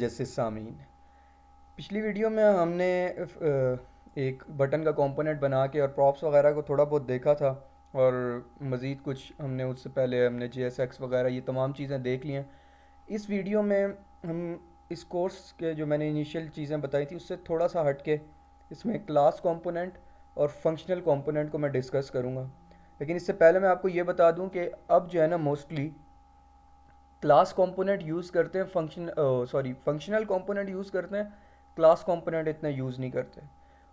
जैसे सामीन पिछली वीडियो में हमने एक बटन का कंपोनेंट बना के और प्रॉप्स वगैरह को थोड़ा बहुत देखा था। और मज़ीद कुछ हमने उससे पहले हमने JSX वगैरह ये तमाम चीज़ें देख ली हैं। इस वीडियो में हम इस कोर्स के जो मैंने इनिशियल चीज़ें बताई थी उससे थोड़ा सा हट के इसमें क्लास कंपोनेंट और फंक्शनल कंपोनेंट को मैं डिस्कस करूँगा। लेकिन इससे पहले मैं आपको ये बता दूं कि अब जो है ना मोस्टली क्लास कंपोनेंट यूज़ करते हैं, फंक्शनल कंपोनेंट यूज़ करते हैं। क्लास कंपोनेंट इतना यूज़ नहीं करते।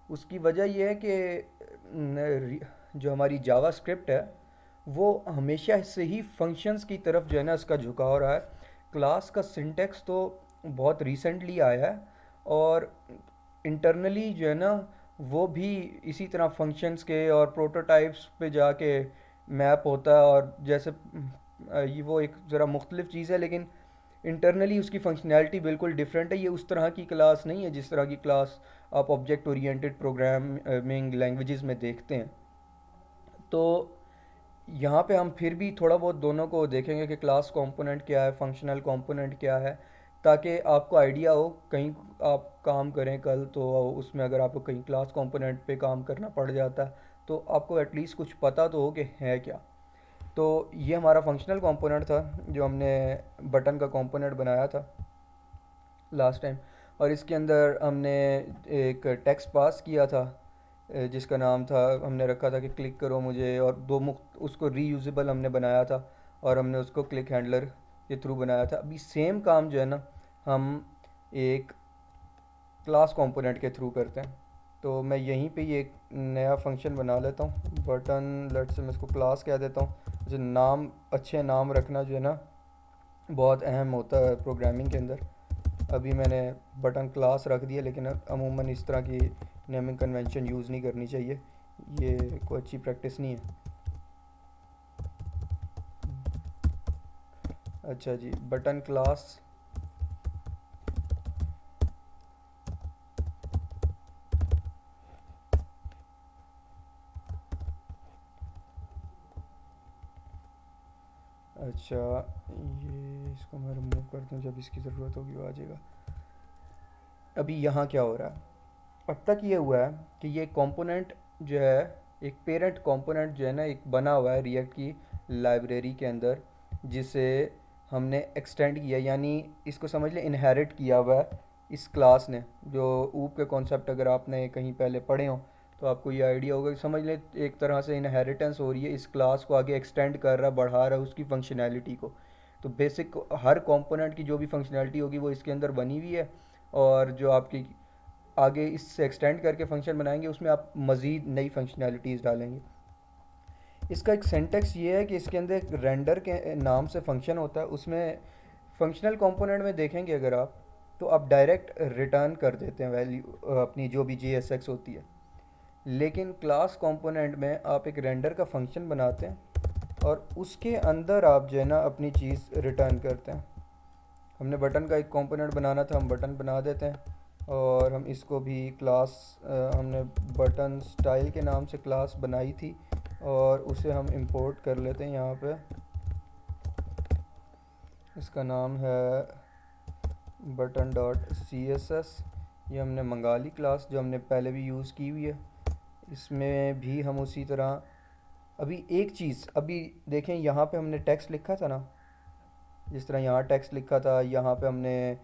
उसकी वजह यह है कि जो हमारी जावा स्क्रिप्ट है वो हमेशा से ही फंक्शंस की तरफ जो है ना इसका झुकाव रहा है। क्लास का सिंटेक्स तो बहुत रिसेंटली आया है, और इंटरनली जो है ना वो भी इसी तरह फंक्शंस के और प्रोटोटाइप्स पे जाके मैप होता है। और जैसे ये वो एक ज़रा मुख्तलिफ चीज़ है, लेकिन इंटरनली उसकी फंक्शनैलिटी बिल्कुल डिफरेंट है। ये उस तरह की क्लास नहीं है जिस तरह की क्लास आप ऑब्जेक्ट ओरिएंटेड प्रोग्रामिंग लैंग्वेजेस में देखते हैं। तो यहाँ पे हम फिर भी थोड़ा बहुत दोनों को देखेंगे कि क्लास कंपोनेंट क्या है, फंक्शनल कंपोनेंट क्या है, ताकि आपको आइडिया हो कहीं आप काम करें कल तो उसमें अगर आपको कहीं क्लास कंपोनेंट पे काम करना पड़ जाता है तो आपको एटलीस्ट कुछ पता तो हो कि है क्या। तो ये हमारा फंक्शनल कंपोनेंट था जो हमने बटन का कंपोनेंट बनाया था लास्ट टाइम। और इसके अंदर हमने एक टेक्स्ट पास किया था, जिसका नाम था, हमने रखा था कि क्लिक करो मुझे, और दो मुख्त उसको रीयूजेबल हमने बनाया था। और हमने उसको क्लिक हैंडलर के थ्रू बनाया था। अभी सेम काम जो है ना हम एक क्लास कंपोनेंट के थ्रू करते हैं। तो मैं यहीं पे ये एक नया फंक्शन बना लेता हूँ बटन, लेट से मैं इसको क्लास कह देता हूँ। जो नाम, अच्छे नाम रखना जो है ना बहुत अहम होता है प्रोग्रामिंग के अंदर। अभी मैंने बटन क्लास रख दिया, लेकिन अमूमन इस तरह की नेमिंग कन्वेंशन यूज़ नहीं करनी चाहिए, ये कोई अच्छी प्रैक्टिस नहीं है। अच्छा जी, बटन क्लास। अच्छा, ये इसको मैं रिमूव कर दूँ, जब इसकी ज़रूरत होगी वो आ जाएगा। अभी यहाँ क्या हो रहा है, अब तक ये हुआ है कि ये कंपोनेंट जो है, एक पेरेंट कंपोनेंट जो है ना एक बना हुआ है रिएक्ट की लाइब्रेरी के अंदर, जिसे हमने एक्सटेंड किया, यानी इसको समझ लें इनहेरिट किया हुआ है इस क्लास ने। जो ऊप के कॉन्सेप्ट अगर आपने कहीं पहले पढ़े हो तो आपको ये आइडिया होगा कि समझ लें एक तरह से इनहेरिटेंस हो रही है, इस क्लास को आगे एक्सटेंड कर रहा है, बढ़ा रहा है उसकी फंक्शनैलिटी को। तो बेसिक हर कंपोनेंट की जो भी फंक्शनैलिटी होगी वो इसके अंदर बनी हुई है। और जो आपकी आगे इससे एक्सटेंड करके फंक्शन बनाएंगे उसमें आप मज़ीद नई फंक्शनैलिटीज़ डालेंगे। इसका एक सेंटेक्स ये है कि इसके अंदर एक रेंडर के नाम से फंक्शन होता है। उसमें फंक्शनल कंपोनेंट में देखेंगे अगर आप, तो आप डायरेक्ट रिटर्न कर देते हैं वैल्यू अपनी जो भी JSX होती है। लेकिन क्लास कंपोनेंट में आप एक रेंडर का फंक्शन बनाते हैं और उसके अंदर आप जो है ना अपनी चीज़ रिटर्न करते हैं। हमने बटन का एक कंपोनेंट बनाना था, हम बटन बना देते हैं। और हम इसको भी क्लास, हमने बटन स्टाइल के नाम से क्लास बनाई थी और उसे हम इंपोर्ट कर लेते हैं यहाँ पे। इसका नाम है बटन डॉट CSS। ये हमने मंगा ली क्लास जो हमने पहले भी यूज़ की हुई है। इसमें भी हम उसी तरह, अभी एक चीज़, अभी देखें यहाँ पे हमने टेक्स्ट लिखा था ना, जिस तरह यहाँ टेक्स्ट लिखा था, यहाँ पे हमने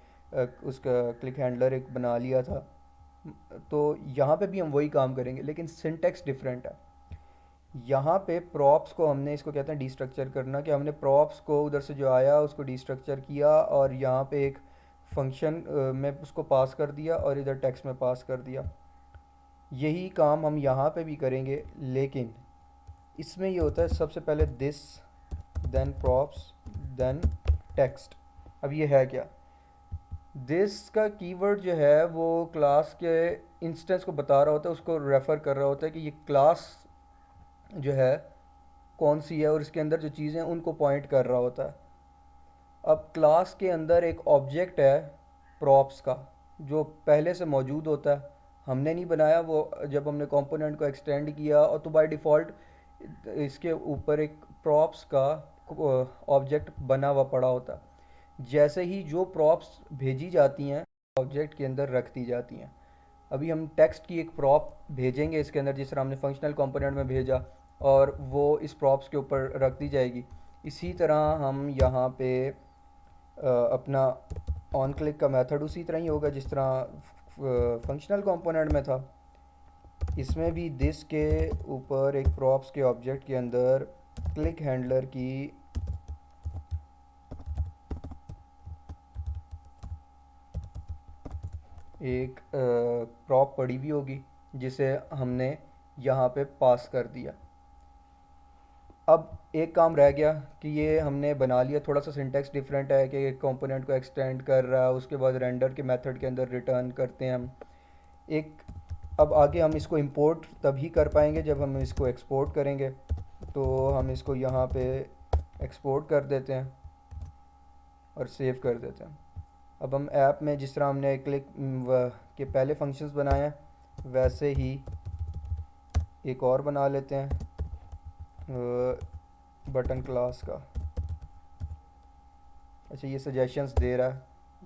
उसका क्लिक हैंडलर एक बना लिया था। तो यहाँ पे भी हम वही काम करेंगे, लेकिन सिंटेक्स डिफरेंट है। यहाँ पे प्रॉप्स को हमने, इसको कहते हैं डिस्ट्रक्चर करना, कि हमने प्रॉप्स को उधर से जो आया उसको डिस्ट्रक्चर किया और यहाँ पे एक फंक्शन में उसको पास कर दिया और इधर टेक्स्ट में पास कर दिया। यही काम हम यहाँ पे भी करेंगे, लेकिन इसमें ये होता है सबसे पहले this, then props, then text. अब ये है क्या, दिस का कीवर्ड जो है वो क्लास के इंस्टेंस को बता रहा होता है, उसको रेफ़र कर रहा होता है कि ये क्लास जो है कौन सी है, और इसके अंदर जो चीज़ें हैं उनको पॉइंट कर रहा होता है। अब क्लास के अंदर एक ऑब्जेक्ट है प्रॉप्स का, जो पहले से मौजूद होता है, हमने नहीं बनाया वो। जब हमने कंपोनेंट को एक्सटेंड किया और तो बाय डिफ़ॉल्ट इसके ऊपर एक प्रॉप्स का ऑब्जेक्ट बना हुआ पड़ा होता है। जैसे ही जो प्रॉप्स भेजी जाती हैं ऑब्जेक्ट के अंदर रख दी जाती हैं। अभी हम टेक्स्ट की एक प्रॉप भेजेंगे इसके अंदर, जिस तरह हमने फंक्शनल कंपोनेंट में भेजा, और वो इस प्रॉप्स के ऊपर रख दी जाएगी। इसी तरह हम यहाँ पे अपना ऑन क्लिक का मेथड उसी तरह ही होगा जिस तरह फंक्शनल कंपोनेंट में था। इसमें भी दिस के ऊपर एक प्रॉप्स के ऑब्जेक्ट के अंदर क्लिक हैंडलर की एक प्रॉप पड़ी हुई होगी, जिसे हमने यहाँ पे पास कर दिया। अब एक काम रह गया कि ये हमने बना लिया, थोड़ा सा सिंटेक्स डिफरेंट है कि एक कंपोनेंट को एक्सटेंड कर रहा है, उसके बाद रेंडर के मेथड के अंदर रिटर्न करते हैं हम एक। अब आगे हम इसको इंपोर्ट तभी कर पाएंगे जब हम इसको एक्सपोर्ट करेंगे। तो हम इसको यहाँ पे एक्सपोर्ट कर देते हैं और सेव कर देते हैं। अब हम ऐप में जिस तरह हमने क्लिक के पहले फंक्शंस बनाए हैं, वैसे ही एक और बना लेते हैं बटन क्लास का। अच्छा, ये सजेशंस दे रहा है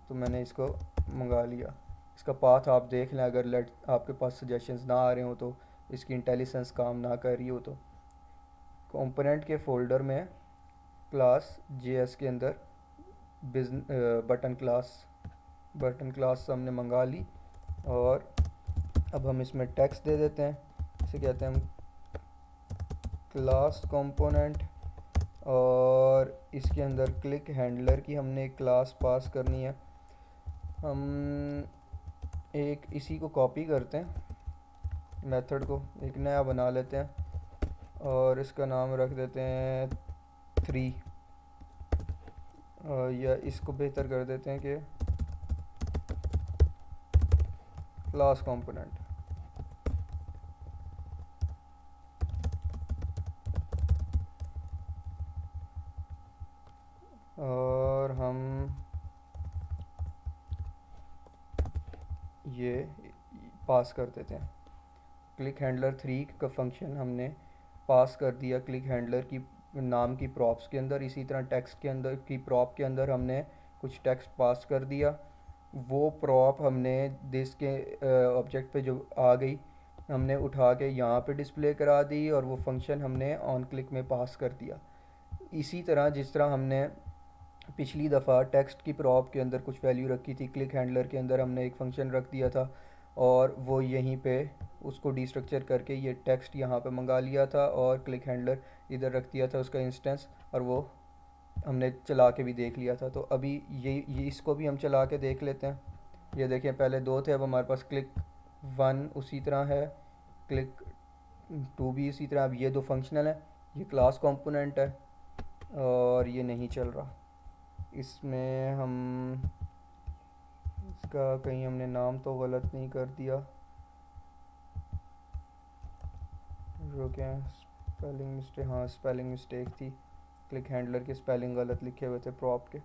तो मैंने इसको मंगा लिया। इसका पाथ आप देख लें, अगर लेट आपके पास सजेशंस ना आ रहे हो तो इसकी इंटेलिजेंस काम ना कर रही हो तो कंपोनेंट के फोल्डर में क्लास जेएस के अंदर बटन क्लास हमने मंगा ली। और अब हम इसमें टेक्स्ट दे देते हैं, इसे कहते हैं हम क्लास कंपोनेंट। और इसके अंदर क्लिक हैंडलर की हमने एक क्लास पास करनी है। हम एक इसी को कॉपी करते हैं, मेथड को एक नया बना लेते हैं और इसका नाम रख देते हैं 3, या इसको बेहतर कर देते हैं कि क्लास कंपोनेंट। और हम ये पास कर देते हैं क्लिक हैंडलर 3 का फंक्शन हमने पास कर दिया क्लिक हैंडलर की नाम की प्रॉप्स के अंदर। इसी तरह टेक्स्ट के अंदर की प्रॉप के अंदर हमने कुछ टेक्स्ट पास कर दिया। वो प्रॉप हमने दिस के ऑब्जेक्ट पे जो आ गई, हमने उठा के यहाँ पे डिस्प्ले करा दी और वो फंक्शन हमने ऑन क्लिक में पास कर दिया। इसी तरह जिस तरह हमने पिछली दफ़ा टेक्स्ट की प्रॉप के अंदर कुछ वैल्यू रखी थी, क्लिक हैंडलर के अंदर हमने एक फ़ंक्शन रख दिया था और वो यहीं पे उसको डिस्ट्रक्चर करके ये टेक्स्ट यहाँ पे मंगा लिया था और क्लिक हैंडलर इधर रख दिया था उसका इंस्टेंस, और वो हमने चला के भी देख लिया था। तो अभी ये इसको भी हम चला के देख लेते हैं। ये देखें, पहले 2 थे, अब हमारे पास क्लिक 1 उसी तरह है, क्लिक 2 भी इसी तरह। अब ये 2 फंक्शनल है, ये क्लास कंपोनेंट है और ये नहीं चल रहा। इसमें हम इसका कहीं हमने नाम तो गलत नहीं कर दिया, जो क्या स्पेलिंग मिस्टेक, हाँ स्पेलिंग मिस्टेक थी, क्लिक हैंडलर के स्पेलिंग गलत लिखे हुए थे प्रॉप के।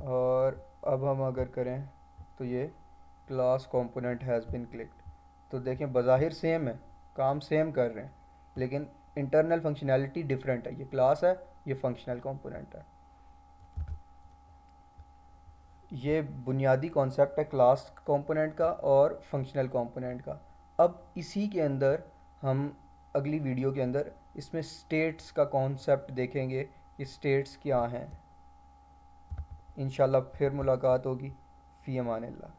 और अब हम अगर करें तो ये class component has been clicked. तो देखें, बज़ाहिर सेम है, काम सेम कर रहे हैं, लेकिन इंटरनल फंक्शनैलिटी डिफरेंट है। ये क्लास है, ये फंक्शनल कंपोनेंट है। ये बुनियादी कॉन्सेप्ट है क्लास कंपोनेंट का और फंक्शनल कंपोनेंट का। अब इसी के अंदर हम अगली वीडियो के अंदर इसमें स्टेट्स का कॉन्सेप्ट देखेंगे कि स्टेट्स क्या हैं। इंशाल्लाह फिर मुलाकात होगी। फ़ी अमानिल्लाह।